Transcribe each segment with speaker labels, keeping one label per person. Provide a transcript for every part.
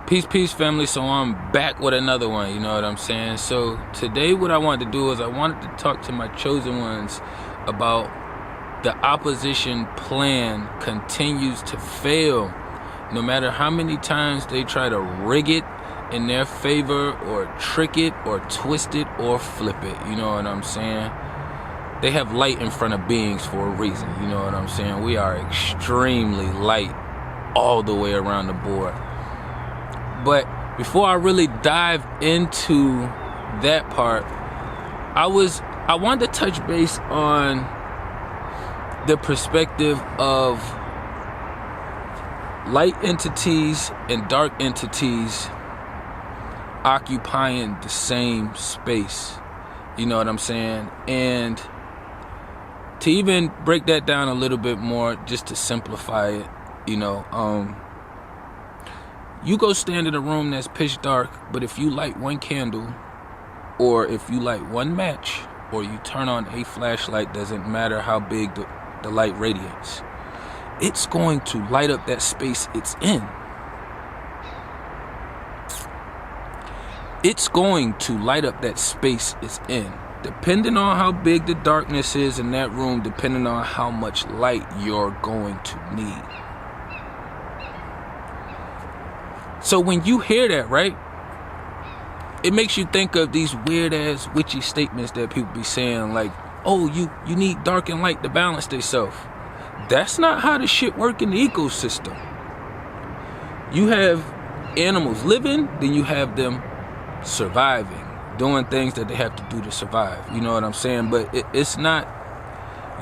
Speaker 1: Peace, family. So I'm back with another one, you know what I'm saying? So today what I wanted to do is I wanted to talk to my chosen ones about the opposition plan continues to fail. No matter how many times they try to rig it in their favor or trick it or twist it or flip it, you know what I'm saying? They have light in front of beings for a reason, you know what I'm saying? We are extremely light all the way around the board. But before I really dive into that part, I wanted to touch base on the perspective of light entities and dark entities occupying the same space. You know what I'm saying? And to even break that down a little bit more, just to simplify it, you know, you go stand in a room that's pitch dark, but if you light one candle, or if you light one match, or you turn on a flashlight, doesn't matter how big the light radiates, it's going to light up that space it's in. It's going to light up that space it's in. Depending on how big the darkness is in that room, depending on how much light you're going to need. So when you hear that, right, it makes you think of these weird ass witchy statements that people be saying, like, oh, you need dark and light to balance themselves. That's not how the shit work in the ecosystem. You have animals living, then you have them surviving, doing things that they have to do to survive. You know what I'm saying? But it's not,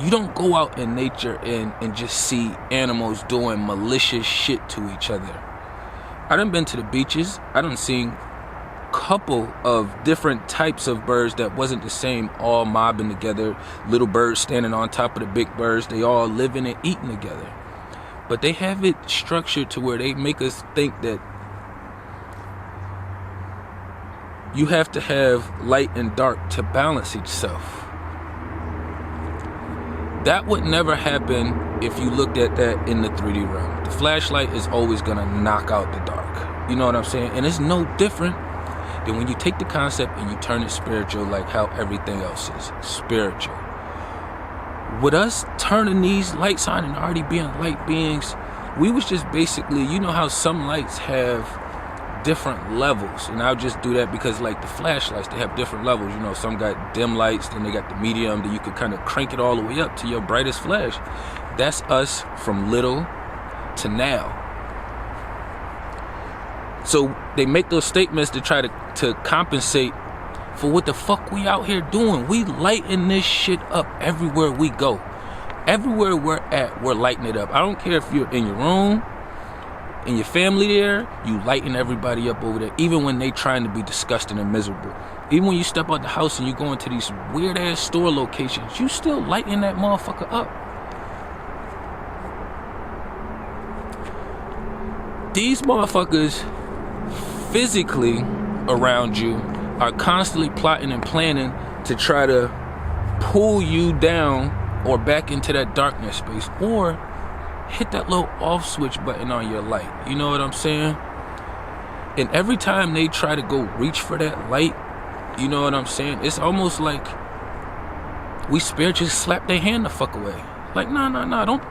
Speaker 1: you don't go out in nature and just see animals doing malicious shit to each other. I done been to the beaches. I done seen couple of different types of birds that wasn't the same, all mobbing together. Little birds standing on top of the big birds. They all living and eating together. But they have it structured to where they make us think that you have to have light and dark to balance itself. That would never happen if you looked at that in the 3D realm. The flashlight is always gonna knock out the dark. You know what I'm saying? And it's no different than when you take the concept and you turn it spiritual, like how everything else is spiritual. With us turning these lights on and already being light beings, we was just basically, you know how some lights have different levels, and I'll just do that because, like, the flashlights, they have different levels. You know, some got dim lights, then they got the medium, then you could kind of crank it all the way up to your brightest flash. That's us from little to now. So they make those statements to try to compensate for what the fuck we out here doing. We lighting this shit up everywhere we go. Everywhere we're at, we're lighting it up. I don't care if you're in your room, in your family there, you lighting everybody up over there, even when they trying to be disgusting and miserable. Even when you step out the house and you go into these weird ass store locations, you still lighting that motherfucker up. These motherfuckers physically around you are constantly plotting and planning to try to pull you down or back into that darkness space, or hit that little off switch button on your light. You know what I'm saying? And every time they try to go reach for that light, you know what I'm saying, it's almost like we spiritually slap their hand the fuck away. Like, no,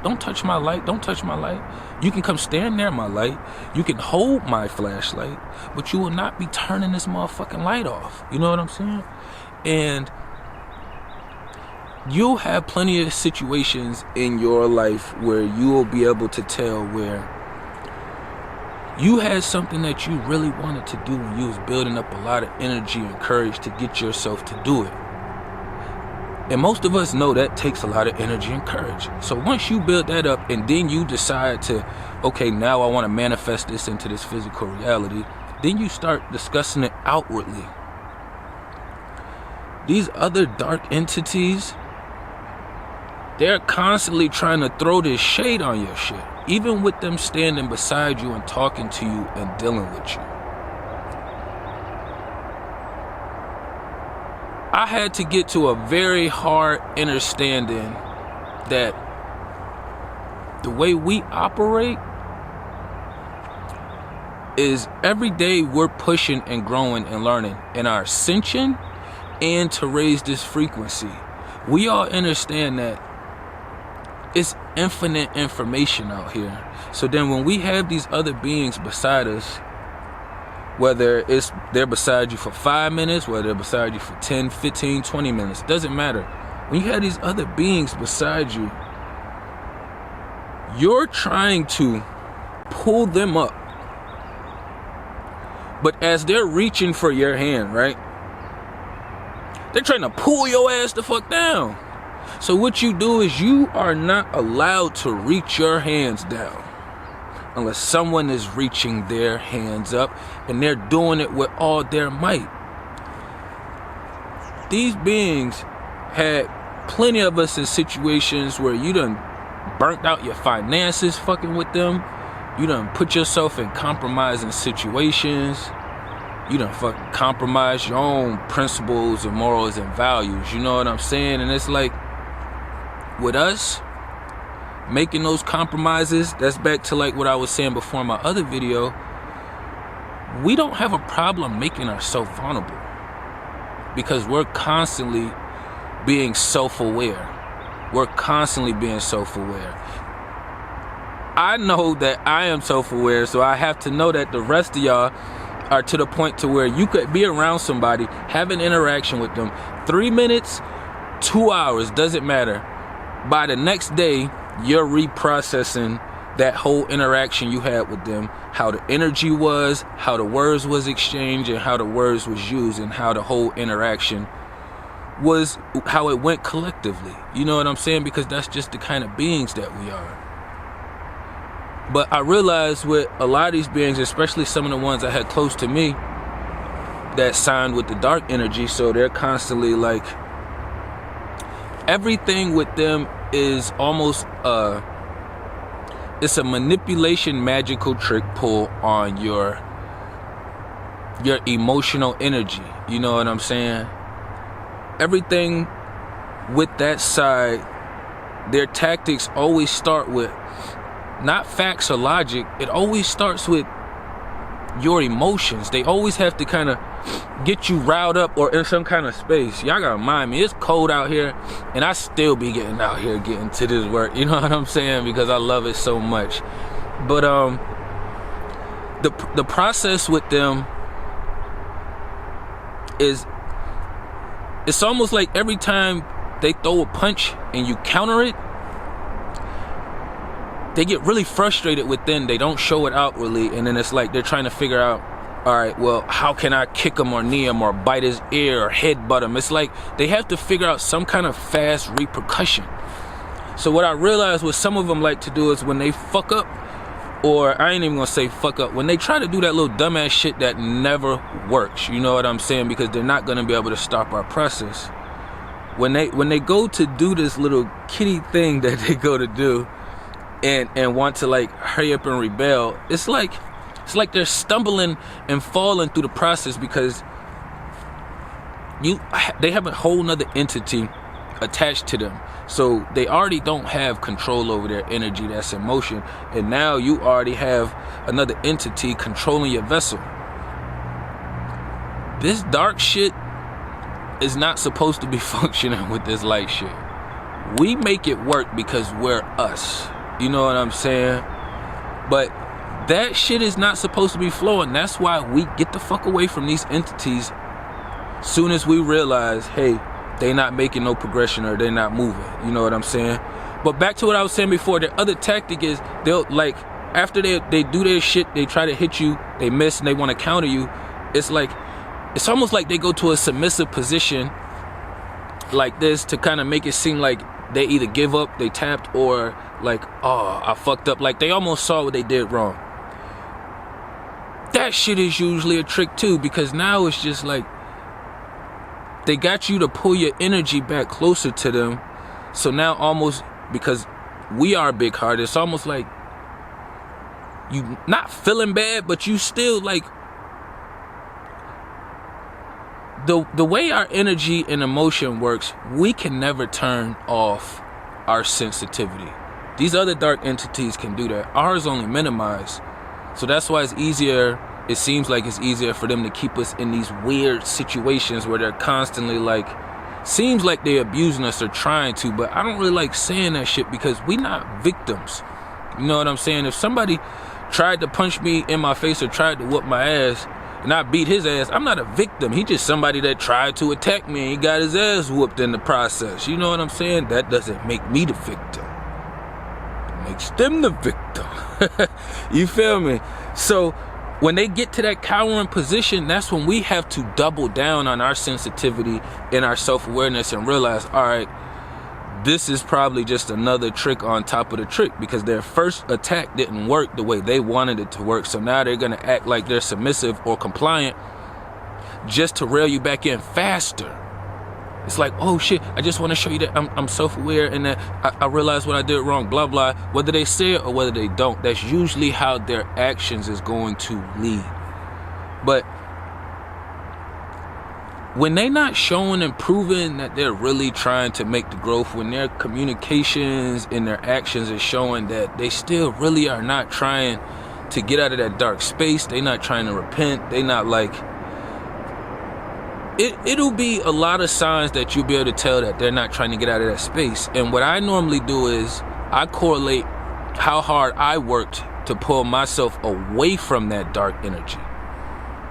Speaker 1: don't touch my light. Don't touch my light. You can come stand near my light. You can hold my flashlight, but you will not be turning this motherfucking light off. You know what I'm saying? And you'll have plenty of situations in your life where you will be able to tell where you had something that you really wanted to do and you was building up a lot of energy and courage to get yourself to do it. And most of us know that takes a lot of energy and courage. So once you build that up and then you decide to, okay, now I want to manifest this into this physical reality, then you start discussing it outwardly. These other dark entities, they're constantly trying to throw this shade on your shit, even with them standing beside you and talking to you and dealing with you. I had to get to a very hard understanding that the way we operate, is every day we're pushing and growing and learning in our ascension and to raise this frequency. We all understand that it's infinite information out here. So then when we have these other beings beside us, whether it's they're beside you for 5 minutes, whether they're beside you for 10, 15, 20 minutes, doesn't matter. When you have these other beings beside you, you're trying to pull them up. But as they're reaching for your hand, right? They're trying to pull your ass the fuck down. So what you do is you are not allowed to reach your hands down unless someone is reaching their hands up and they're doing it with all their might. These beings had plenty of us in situations where you done burnt out your finances fucking with them. You done put yourself in compromising situations. You done fucking compromise your own principles and morals and values. You know what I'm saying? And it's like, with us making those compromises, that's back to like what I was saying before in my other video. We don't have a problem making ourselves vulnerable because we're constantly being self-aware. We're constantly being self-aware. I know that I am self-aware, so I have to know that the rest of y'all are to the point to where you could be around somebody, have an interaction with them, 3 minutes, 2 hours, doesn't matter. By the next day, you're reprocessing that whole interaction you had with them, how the energy was, how the words was exchanged, and how the words was used, and how the whole interaction was, how it went collectively. You know what I'm saying? Because that's just the kind of beings that we are. But I realized with a lot of these beings, especially some of the ones I had close to me that signed with the dark energy, so they're constantly like, everything with them is almost it's a manipulation magical trick pull on your emotional energy. You know what I'm saying? Everything with that side, their tactics always start with not facts or logic. It always starts with your emotions. They always have to kind of get you riled up or in some kind of space. Y'all gotta mind me, it's cold out here and I still be getting out here getting to this work. You know what I'm saying? Because I love it so much. But the process with them is, it's almost like every time they throw a punch and you counter it, they get really frustrated within. They don't show it outwardly, and then it's like they're trying to figure out, all right, well, how can I kick him or knee him or bite his ear or headbutt him? It's like they have to figure out some kind of fast repercussion. So what I realized what some of them like to do is when they fuck up, or I ain't even gonna say fuck up, when they try to do that little dumbass shit that never works, you know what I'm saying? Because they're not gonna be able to stop our process. When they go to do this little kitty thing that they go to do, and want to like hurry up and rebel, it's like they're stumbling and falling through the process because they have a whole nother entity attached to them. So they already don't have control over their energy that's in motion, and now you already have another entity controlling your vessel. This dark shit is not supposed to be functioning with this light shit. We make it work because we're us. You know what I'm saying? But that shit is not supposed to be flowing. That's why we get the fuck away from these entities soon as we realize, hey, they not making no progression or they're not moving. You know what I'm saying? But back to what I was saying before, the other tactic is they'll, like, after they do their shit, they try to hit you, they miss, and they want to counter you. It's like, it's almost like they go to a submissive position like this to kind of make it seem like they either give up, they tapped, or like, oh, I fucked up. Like they almost saw what they did wrong. That shit is usually a trick too, because now it's just like they got you to pull your energy back closer to them. So now almost, because we are big hearted, it's almost like you not feeling bad, but you still like, the way our energy and emotion works, we can never turn off our sensitivity. These other dark entities can do that. Ours only minimized. So that's why it seems like it's easier for them to keep us in these weird situations where they're constantly like, seems like they're abusing us or trying to, but I don't really like saying that shit because we not victims. You know what I'm saying? If somebody tried to punch me in my face or tried to whoop my ass and I beat his ass, I'm not a victim. He just somebody that tried to attack me and he got his ass whooped in the process. You know what I'm saying? That doesn't make me the victim. It makes them the victim. You feel me? So when they get to that cowering position, that's when we have to double down on our sensitivity and our self-awareness and realize, all right, this is probably just another trick on top of the trick, because their first attack didn't work the way they wanted it to work. So now they're going to act like they're submissive or compliant just to rail you back in faster. It's like, oh shit, I just want to show you that I'm self-aware and that I realize what I did wrong, blah, blah. Whether they say it or whether they don't, that's usually how their actions is going to lead. But when they not showing and proving that they're really trying to make the growth, when their communications and their actions is showing that they still really are not trying to get out of that dark space, they not trying to repent, they not like... It'll be a lot of signs that you'll be able to tell that they're not trying to get out of that space. And what I normally do is I correlate how hard I worked to pull myself away from that dark energy.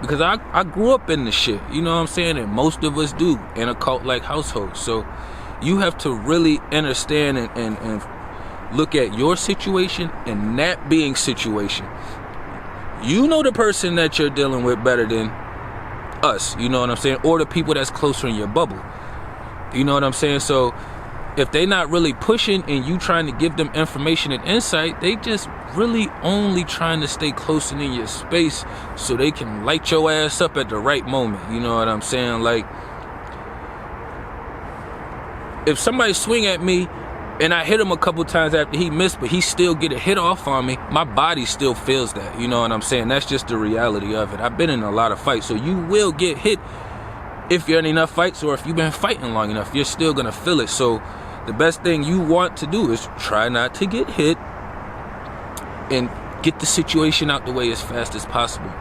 Speaker 1: Because I grew up in the shit, you know what I'm saying? And most of us do in a cult-like household. So you have to really understand and look at your situation and that being situation. You know the person that you're dealing with better than us, you know what I'm saying, or the people that's closer in your bubble, you know what I'm saying. So if they not really pushing and you trying to give them information and insight, they just really only trying to stay close in your space so they can light your ass up at the right moment, you know what I'm saying. Like, if somebody swing at me and I hit him a couple times after he missed, but he still get a hit off on me, my body still feels that, you know what I'm saying. That's just the reality of it. I've been in a lot of fights, so you will get hit if you're in enough fights, or if you've been fighting long enough, you're still gonna feel it. So the best thing you want to do is try not to get hit and get the situation out the way as fast as possible.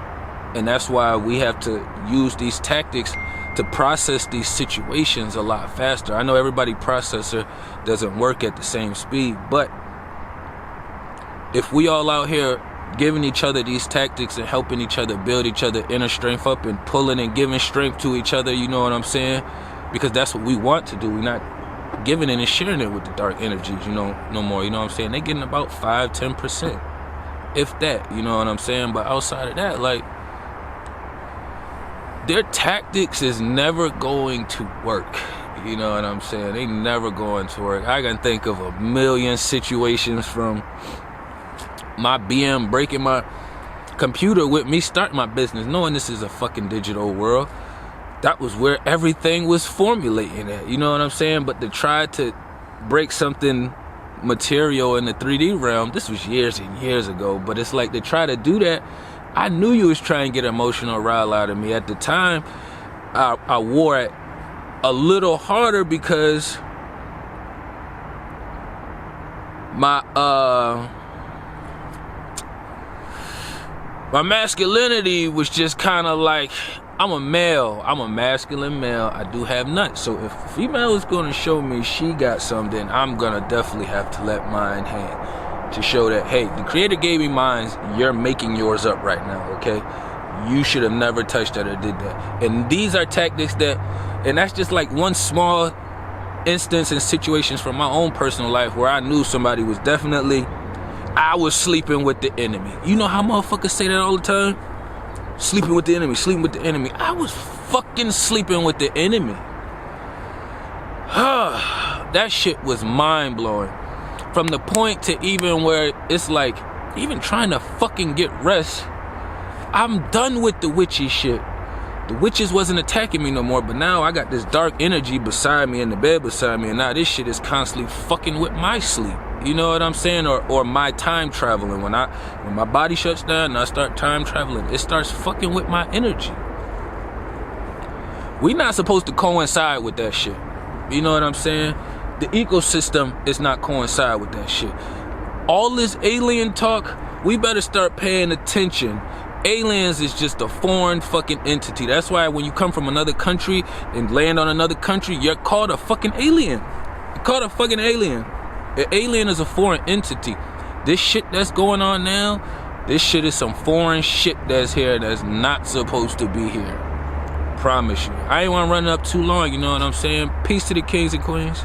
Speaker 1: And that's why we have to use these tactics to process these situations a lot faster. I know everybody processor doesn't work at the same speed, but if we all out here giving each other these tactics and helping each other build each other inner strength up and pulling and giving strength to each other, you know what I'm saying? Because that's what we want to do. We're not giving it and sharing it with the dark energies, you know, no more, you know what I'm saying? They're getting about 5-10%, if that, you know what I'm saying? But outside of that, like, their tactics is never going to work. You know what I'm saying? They never going to work. I can think of a million situations from my BM breaking my computer with me starting my business, knowing this is a fucking digital world. That was where everything was formulating at. You know what I'm saying? But to try to break something material in the 3D realm, this was years and years ago. But it's like, to try to do that, I knew you was trying to get an emotional rile out of me. At the time, I wore it a little harder because my masculinity was just kind of like, I'm a male, I'm a masculine male, I do have nuts. So if a female is going to show me she got something, I'm going to definitely have to let mine hang. To show that, hey, the creator gave me mine, you're making yours up right now, okay? You should have never touched that or did that. And these are tactics that, and that's just like one small instance and situations from my own personal life where I knew somebody was definitely, I was sleeping with the enemy. You know how motherfuckers say that all the time? Sleeping with the enemy, sleeping with the enemy. I was fucking sleeping with the enemy. That shit was mind-blowing. From the point to even where it's like, even trying to fucking get rest, I'm done with the witchy shit. The witches wasn't attacking me no more, but now I got this dark energy beside me in the bed beside me, and now this shit is constantly fucking with my sleep. You know what I'm saying? Or my time traveling. When my body shuts down and I start time traveling, it starts fucking with my energy. We not supposed to coincide with that shit. You know what I'm saying? The ecosystem is not coincide with that shit. All this alien talk, we better start paying attention. Aliens is just a foreign fucking entity. That's why when you come from another country and land on another country, you're called a fucking alien. You're called a fucking alien. An alien is a foreign entity. This shit that's going on now, this shit is some foreign shit that's here that's not supposed to be here. Promise you. I ain't want to run it up too long, you know what I'm saying? Peace to the kings and queens.